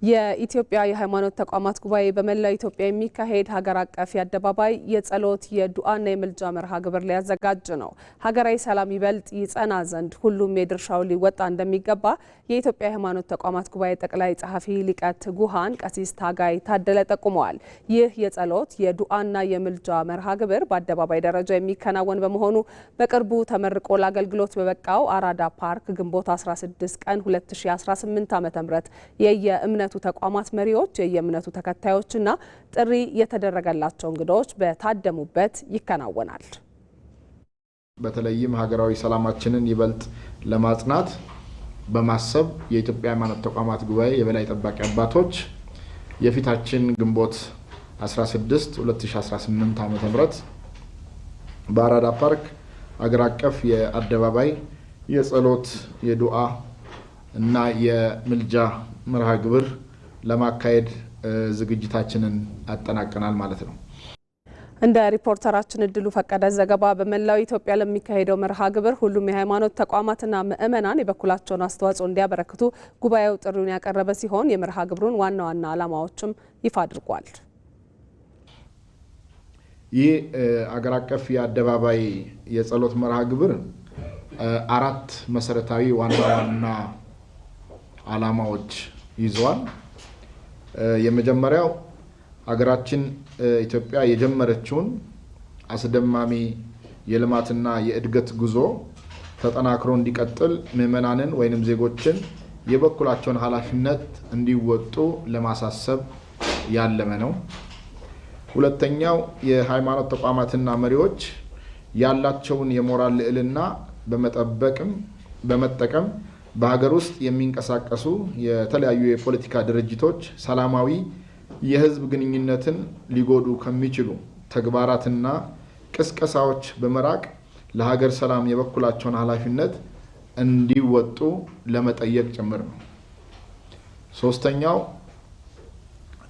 የኢትዮጵያ የሃይማኖት ተቋማት ጉባኤ በመላው ኢትዮጵያ የሚካሄድ ሀገር አቀፍ የአደባባይ የጸሎት የዱዓና የምልጃ መርሃ ግብር ሊያዘጋጅ ነው። ሀገራዊ ሰላም ይበልጥ ይጸና ዘንድ ሁሉም የድርሻውን ሊወጣ እንደሚገባ የኢትዮጵያ የሃይማኖት ተቋማት ጉባኤ ጠቅላይ ጸሐፊ ሊቀ ትጉሃን ቀሲስ ታጋይ ታደለ ጠቁመዋል። ይህ የጸሎት የዱዓና የምልጃ መርሃ ግብር በአደባባይ ደረጃ የሚከናወን በመሆኑ በቅርቡ ተመርቆ ለአገልግሎት በበቃው አራዳ ፓርክ ግንቦት 16 ቀን 2018 ዓ.ም የየእምነቱ ተቋማት መሪዎች የየእምነቱ ተከታዮችና ጥሪ የተደረገላቸው እንግዶች በታደሙበት ይከናወናል። በተለይም ሀገራዊ ሰላማችንን ይበልጥ ለማጽናት በማሰብ የኢትዮጵያ ሃይማኖት ተቋማት ጉባኤ የበላይ ጠባቂ አባቶች የፊታችን ግንቦት 16 2018 ዓ.ም በአራዳ ፓርክ ሀገር አቀፍ የአደባባይ የጸሎት የዱዓ እና የምልጃ መርሃ ግብር ለማካሄድ ዝግጅታችንን አጠናቀናል ማለት ነው። እንደ ሪፖርተራችን እድሉ ፈቀደ ዘገባ በመላው ኢትዮጵያ ለሚካሄደው መርሃ ግብር ሁሉም የሃይማኖት ተቋማትና ምዕመናን የበኩላቸውን አስተዋጽኦ እንዲያበረክቱ ጉባኤው ጥሪውን ያቀረበ ሲሆን የመርሃ ግብሩን ዋና ዋና ዓላማዎችም ይፋ አድርጓል። ይህ አገር አቀፍ የአደባባይ የጸሎት መርሃ ግብር አራት መሰረታዊ ዋና ዋና ዓላማዎች ይዘዋል። የመጀመሪያው ሀገራችን ኢትዮጵያ የጀመረችውን አስደማሚ የልማትና የእድገት ጉዞ ተጠናክሮ እንዲቀጥል ምዕመናንን ወይንም ዜጎችን የበኩላቸውን ኃላፊነት እንዲወጡ ለማሳሰብ ያለመ ነው። ሁለተኛው የሃይማኖት ተቋማትና መሪዎች ያላቸውን የሞራል ልዕልና በመጠቀም በሀገር ውስጥ የሚንቀሳቀሱ የተለያዩ የፖለቲካ ድርጅቶች ሰላማዊ የህዝብ ግንኙነትን ሊጎዱ ከሚችሉ ተግባራትና ቅስቀሳዎች በመራቅ ለሀገር ሰላም የበኩላቸውን ኃላፊነት እንዲወጡ ለመጠየቅ ጭምር ነው። ሶስተኛው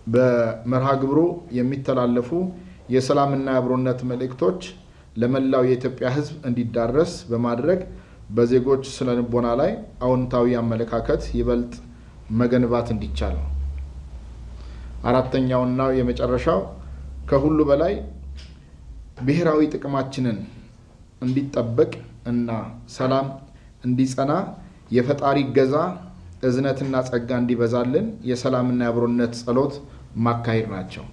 በመርሃ ግብሩ የሚተላለፉ የሰላምና የአብሮነት መልእክቶች ለመላው የኢትዮጵያ ህዝብ እንዲዳረስ በማድረግ በዜጎች ስነ ልቦና ላይ አዎንታዊ አመለካከት ይበልጥ መገንባት እንዲቻል ነው። አራተኛውና የመጨረሻው ከሁሉ በላይ ብሔራዊ ጥቅማችንን እንዲጠበቅ እና ሰላም እንዲጸና የፈጣሪ ገዛ እዝነትና ጸጋ እንዲበዛልን የሰላምና የአብሮነት ጸሎት ማካሄድ ናቸው።